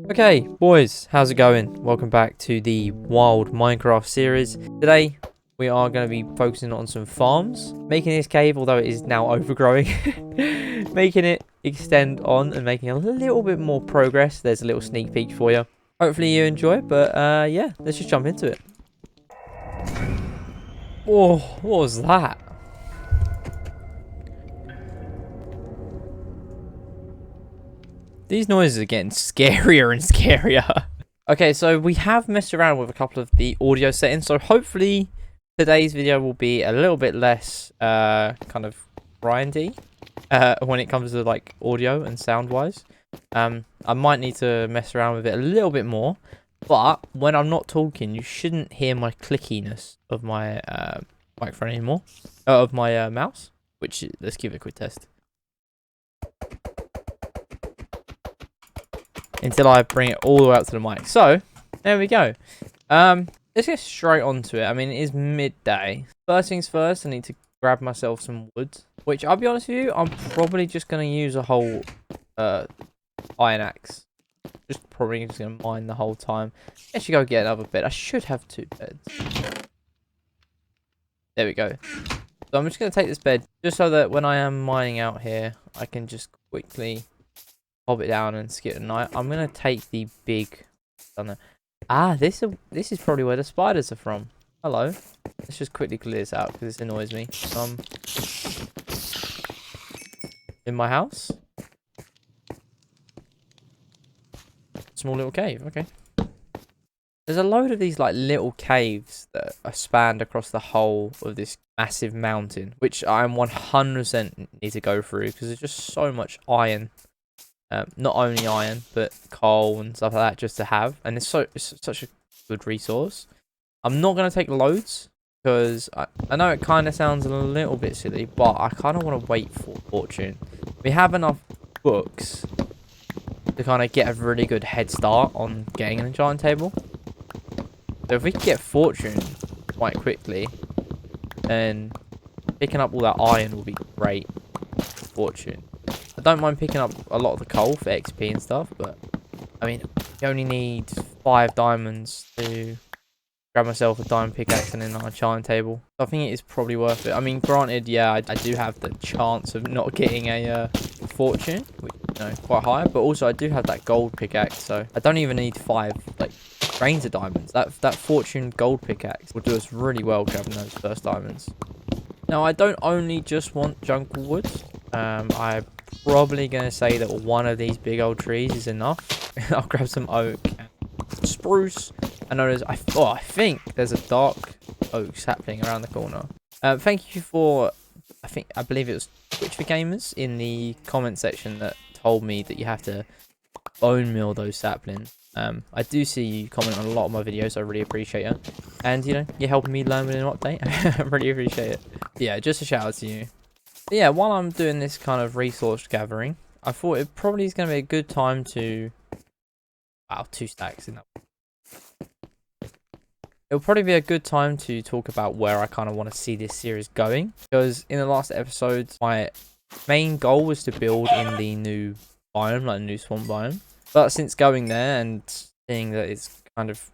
Okay, boys, how's it going? Welcome back to the Wild Minecraft series. Today, we are going to be focusing on some farms. Making this cave, although it is now overgrowing, making it extend on and making a little bit more progress. There's a little sneak peek for you. Hopefully you enjoy it, but yeah, let's just jump into it. Whoa, what was that? These noises are getting scarier and scarier. Okay, so we have messed around with a couple of the audio settings, so hopefully today's video will be a little bit less kind of grindy when it comes to like audio and sound wise. I might need to mess around with it a little bit more, but when I'm not talking, you shouldn't hear my clickiness of my microphone anymore, of my mouse, which let's give it a quick test. Until I bring it all the way up to the mic. So, there we go. Let's get straight onto it. I mean, it is midday. First things first, I need to grab myself some wood. Which, I'll be honest with you, I'm probably just going to use a whole iron axe. Just probably just going to mine the whole time. I should go get another bed. I should have 2 beds. There we go. So, I'm just going to take this bed, just so that when I am mining out here, I can just quickly pop it down and skip the night. I'm gonna take the big. This is probably where the spiders are from. Hello. Let's just quickly clear this out because this annoys me. In my house. Small little cave. Okay. There's a load of these like little caves that are spanned across the whole of this massive mountain, which I'm 100% need to go through because there's just so much iron. Not only iron, but coal and stuff like that just to have. And it's such a good resource. I'm not going to take loads because I know it kind of sounds a little bit silly, but I kind of want to wait for fortune. We have enough books to kind of get a really good head start on getting an enchanting table. So if we can get fortune quite quickly, then picking up all that iron will be great for fortune. I don't mind picking up a lot of the coal for XP and stuff, but I mean, you only need 5 diamonds to grab myself a diamond pickaxe and then an enchanting table. So I think it is probably worth it. I mean, granted, yeah, I do have the chance of not getting a fortune, which quite high, but also I do have that gold pickaxe, so I don't even need 5 like grains of diamonds. That fortune gold pickaxe will do us really well grabbing those first diamonds. Now, I don't only just want jungle wood. I'm probably going to say that one of these big old trees is enough. I'll grab some oak and spruce. I know I think there's a dark oak sapling around the corner. Thank you for, I believe it was Twitch for Gamers in the comment section that told me that you have to bone meal those saplings. I do see you comment on a lot of my videos. I really appreciate it. And, you're helping me learn with an update. I really appreciate it. Yeah, just a shout out to you. But yeah, while I'm doing this kind of resource gathering, I thought it probably is going to be a good time to... Wow, 2 stacks in that. It'll probably be a good time to talk about where I kind of want to see this series going. Because in the last episode, my main goal was to build in the new biome, like the new swamp biome. But since going there and seeing that it's kind of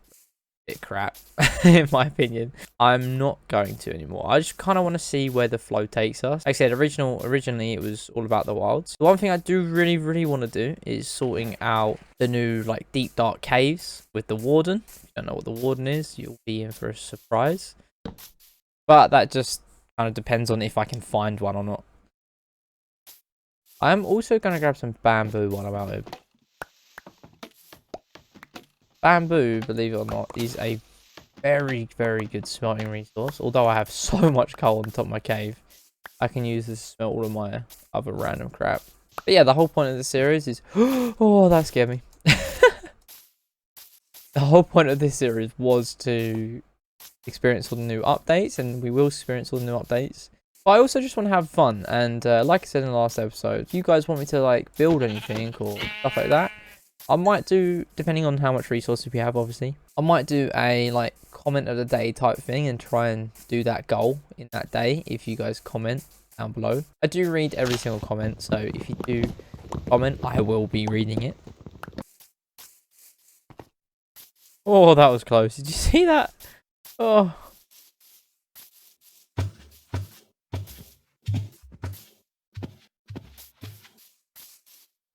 a bit crap, in my opinion, I'm not going to anymore. I just kind of want to see where the flow takes us. Like I said, originally it was all about the wilds. The one thing I do really want to do is sorting out the new like deep dark caves with the warden. If you don't know what the warden is, you'll be in for a surprise. But that just kind of depends on if I can find one or not. I'm also going to grab some bamboo while I'm out here. Bamboo, believe it or not, is a very good smelting resource. Although I have so much coal on top of my cave, I can use this to smelt all of my other random crap. But yeah, the whole point of the series is... Oh, that scared me. The whole point of this series was to experience all the new updates, and we will experience all the new updates. But I also just want to have fun, and like I said in the last episode, if you guys want me to like build anything or stuff like that, I might do, depending on how much resources we have, obviously, I might do a like comment of the day type thing and try and do that goal in that day if you guys comment down below. I do read every single comment, so if you do comment, I will be reading it. Oh, that was close. Did you see that? Oh.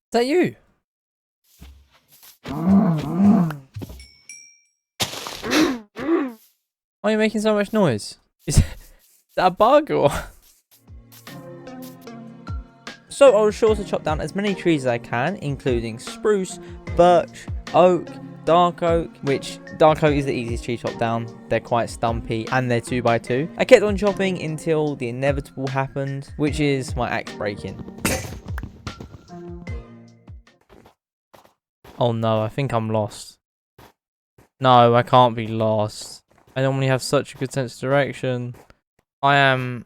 Is that you? Why are you making so much noise? Is that a bug or? So I was sure to chop down as many trees as I can, including spruce, birch, oak, dark oak, which dark oak is the easiest tree to chop down. They're quite stumpy and they're 2x2. I kept on chopping until the inevitable happened, which is my axe breaking. Oh no, I think I'm lost. No, I can't be lost. I normally have such a good sense of direction. I am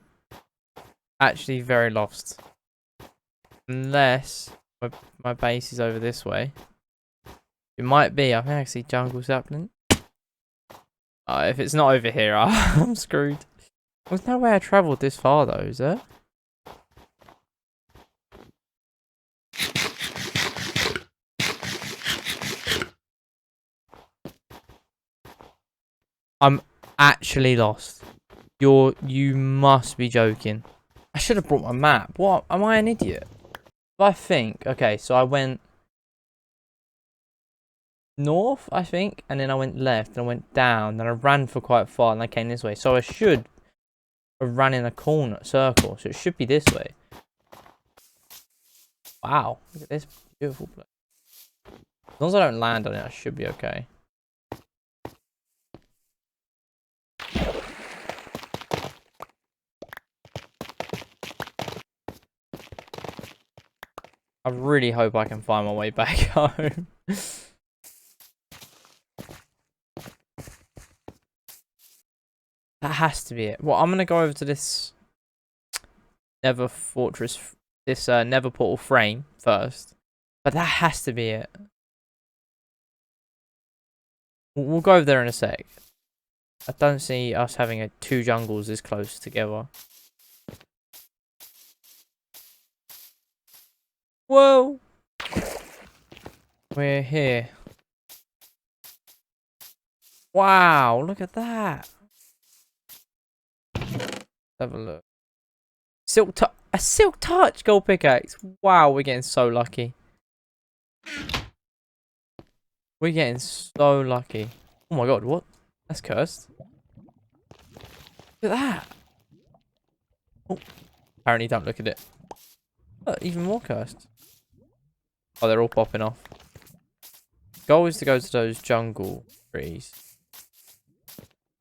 actually very lost. Unless my base is over this way. It might be. I think I see jungle sapling. If it's not over here, I'm screwed. There's no way I travelled this far though, is there? I'm actually lost. You must be joking. I should have brought my map. What? Am I an idiot? I think. Okay, so I went north, I think, and then I went left, and I went down, then I ran for quite far, and I came this way. So I should have run in a circle, so it should be this way. Wow, look at this beautiful place. As long as I don't land on it, I should be okay. I really hope I can find my way back home. That has to be it. Well, I'm going to go over to this Nether Fortress, this Nether Portal frame first. But that has to be it. We'll go over there in a sec. I don't see us having two jungles this close together. Whoa! We're here. Wow, look at that. Let's have a look. A silk touch gold pickaxe. Wow, we're getting so lucky. We're getting so lucky. Oh my god, what? That's cursed. Look at that. Oh, apparently don't look at it. Oh, even more cursed. Oh, they're all popping off. Goal is to go to those jungle trees.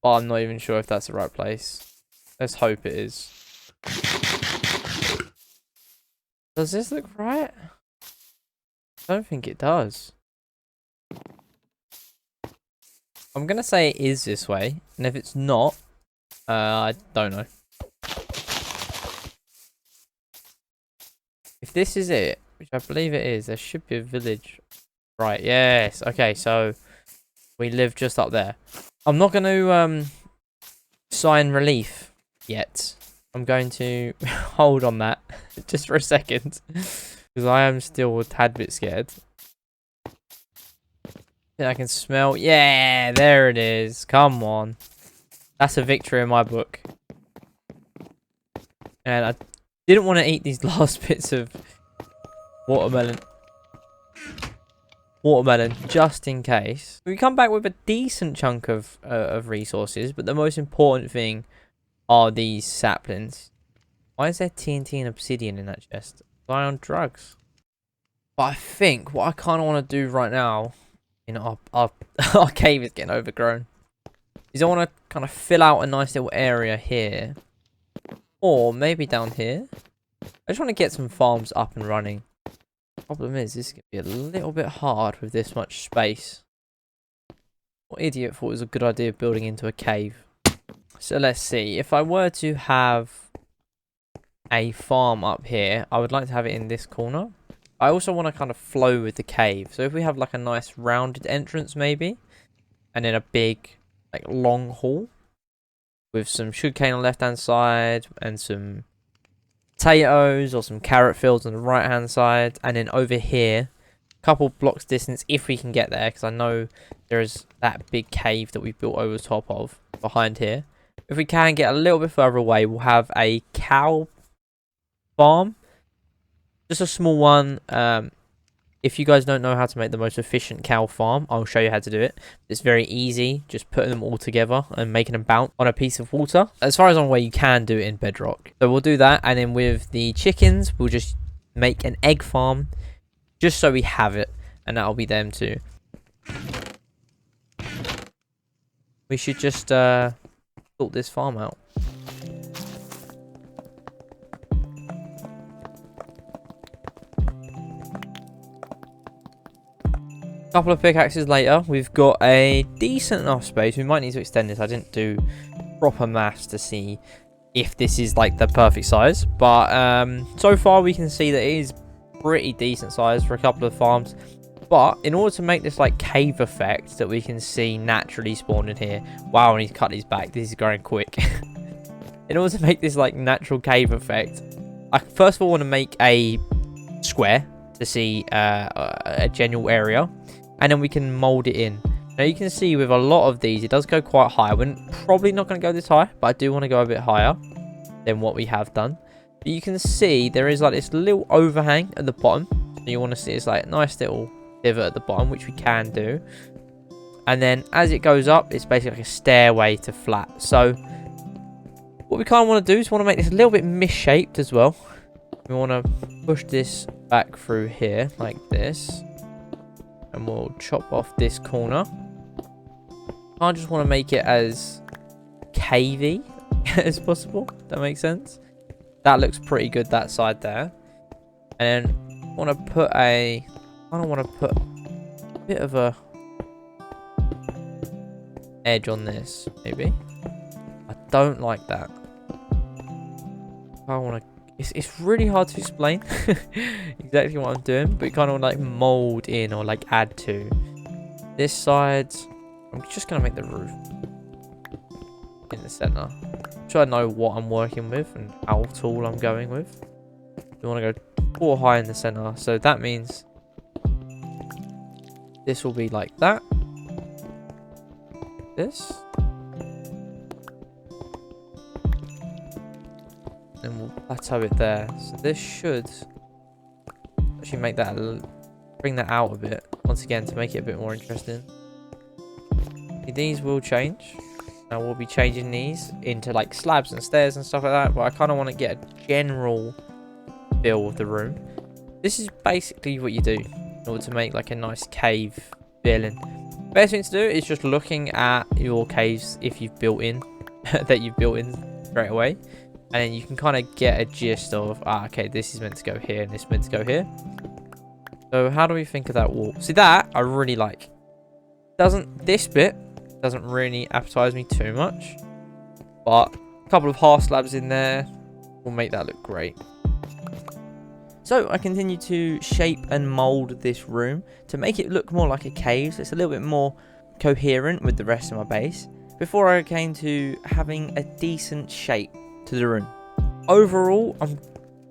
But I'm not even sure if that's the right place. Let's hope it is. Does this look right? I don't think it does. I'm going to say it is this way. And if it's not, I don't know. If this is it, which I believe it is, there should be a village. Right, yes. Okay, so we live just up there. I'm not going to sign relief yet. I'm going to hold on that just for a second. Because I am still a tad bit scared. I can smell. Yeah, there it is. Come on. That's a victory in my book. And I didn't want to eat these last bits of watermelon. Just in case. We come back with a decent chunk of resources, but the most important thing are these saplings. Why is there TNT and obsidian in that chest? Am I on drugs? But I think what I kind of want to do right now, you know, our cave is getting overgrown, is I want to kind of fill out a nice little area here, or maybe down here. I just want to get some farms up and running. Problem is, this is going to be a little bit hard with this much space. What idiot thought it was a good idea building into a cave? So let's see. If I were to have a farm up here, I would like to have it in this corner. I also want to kind of flow with the cave. So if we have like a nice rounded entrance maybe, and then a big like long hall with some sugarcane on the left hand side and some potatoes or some carrot fields on the right hand side, and then over here couple blocks distance if we can get there, because I know there is that big cave that we built over top of behind here. If we can get a little bit further away, we'll have a cow farm. Just a small one. If you guys don't know how to make the most efficient cow farm, I'll show you how to do it. It's very easy, just putting them all together and making them bounce on a piece of water. As far as I'm aware, you can do it in Bedrock. So we'll do that, and then with the chickens, we'll just make an egg farm, just so we have it, and that'll be them too. We should just sort this farm out. Couple of pickaxes later, we've got a decent enough space. We might need to extend this. I didn't do proper maths to see if this is like the perfect size, but so far we can see that it is pretty decent size for a couple of farms. But in order to make this like cave effect that we can see naturally spawned in here, wow, and he's cut his back, this is going quick. In order to make this like natural cave effect, I first of all want to make a square to see a general area, and then we can mold it in. Now you can see with a lot of these, it does go quite high. We're probably not going to go this high, but I do want to go a bit higher than what we have done. But you can see there is like this little overhang at the bottom. So you want to see it's like a nice little divot at the bottom, which we can do. And then as it goes up, it's basically like a stairway to flat. So what we kind of want to do is want to make this a little bit misshaped as well. We want to push this back through here like this. And we'll chop off this corner. I just want to make it as cavey as possible. That makes sense. That looks pretty good, that side there. And then I want to put a... I don't want to put a bit of a edge on this, maybe. I don't like that. I want to... It's really hard to explain exactly what I'm doing, but you kind of like mold in or like add to. This side, I'm just going to make the roof in the center. So I know what I'm working with and how tall I'm going with. We want to go 4 high in the center, so that means this will be like that. This. And we'll plateau it there. So this should actually make that, bring that out a bit once again to make it a bit more interesting. These will change. Now we'll be changing these into like slabs and stairs and stuff like that, but I kind of want to get a general feel of the room. This is basically what you do in order to make like a nice cave feeling. Best thing to do is just looking at your caves if you've built in that you've built in straight away. And then you can kind of get a gist of, okay, this is meant to go here and this is meant to go here. So how do we think of that wall? See, that I really like. This bit doesn't really appetize me too much. But a couple of half slabs in there will make that look great. So I continue to shape and mold this room to make it look more like a cave. So it's a little bit more coherent with the rest of my base. Before I came to having a decent shape to the room. Overall, I'm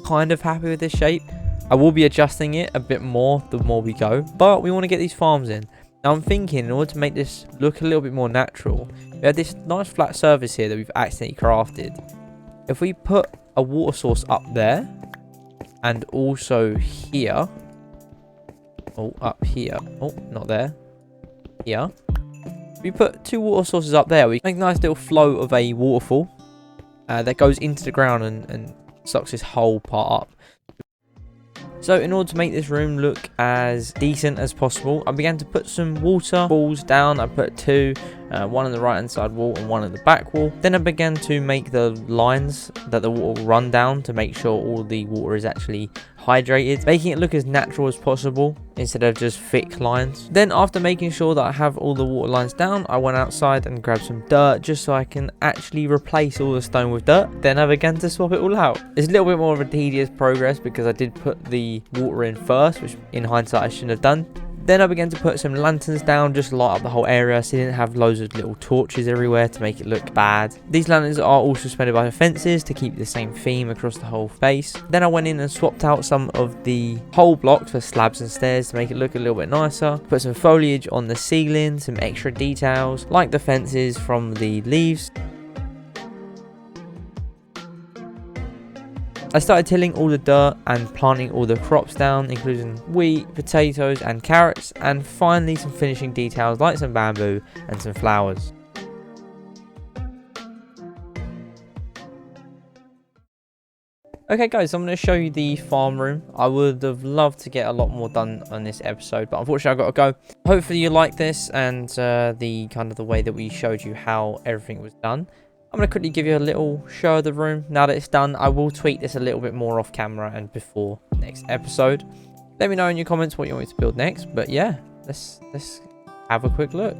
kind of happy with this shape. I will be adjusting it a bit more the more we go, but we want to get these farms in. Now I'm thinking in order to make this look a little bit more natural, we have this nice flat surface here that we've accidentally crafted. If we put a water source up there and also here, up here, not there, here, if we put 2 water sources up there, we make a nice little flow of a waterfall that goes into the ground and sucks this whole part up. So in order to make this room look as decent as possible, I began to put some water balls down. I put 2, one on the right hand side wall and one at the back wall. Then I began to make the lines that the water will run down to make sure all the water is actually hydrated, making it look as natural as possible instead of just thick lines. Then after making sure that I have all the water lines down, I went outside and grabbed some dirt just so I can actually replace all the stone with dirt. Then I began to swap it all out. It's a little bit more of a tedious progress because I did put the water in first, which in hindsight I shouldn't have done. Then I began to put some lanterns down, just light up the whole area so you didn't have loads of little torches everywhere to make it look bad. These lanterns are also suspended by the fences to keep the same theme across the whole face. Then I went in and swapped out some of the whole blocks for slabs and stairs to make it look a little bit nicer. Put some foliage on the ceiling, some extra details like the fences from the leaves. I started tilling all the dirt and planting all the crops down, including wheat, potatoes and carrots, and finally some finishing details like some bamboo and some flowers. Okay guys, I'm going to show you the farm room. I would have loved to get a lot more done on this episode, but unfortunately I've got to go. Hopefully you like this and the way that we showed you how everything was done. I'm going to quickly give you a little show of the room. Now that it's done, I will tweak this a little bit more off camera and before next episode. Let me know in your comments what you want me to build next. But yeah, let's have a quick look.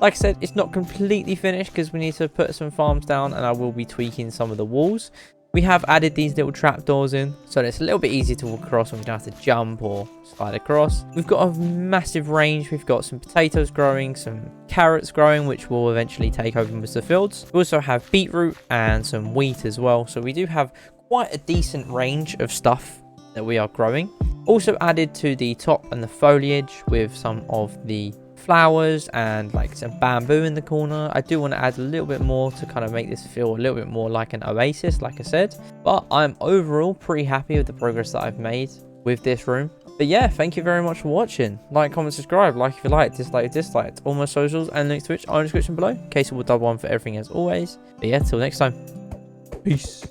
Like I said, it's not completely finished because we need to put some farms down and I will be tweaking some of the walls. We have added these little trapdoors in, so that it's a little bit easier to walk across and we don't have to jump or slide across. We've got a massive range. We've got some potatoes growing, some carrots growing, which will eventually take over most of the fields. We also have beetroot and some wheat as well. So we do have quite a decent range of stuff that we are growing. Also added to the top and the foliage with some of the flowers and like some bamboo in the corner. I do want to add a little bit more to kind of make this feel a little bit more like an oasis, like I said. But I'm overall pretty happy with the progress that I've made with this room. But yeah, thank you very much for watching. Like, comment, subscribe. Like if you like, dislike if disliked. All my socials and links to which are in the description below. Casey will double one for everything as always. But yeah, till next time. Peace.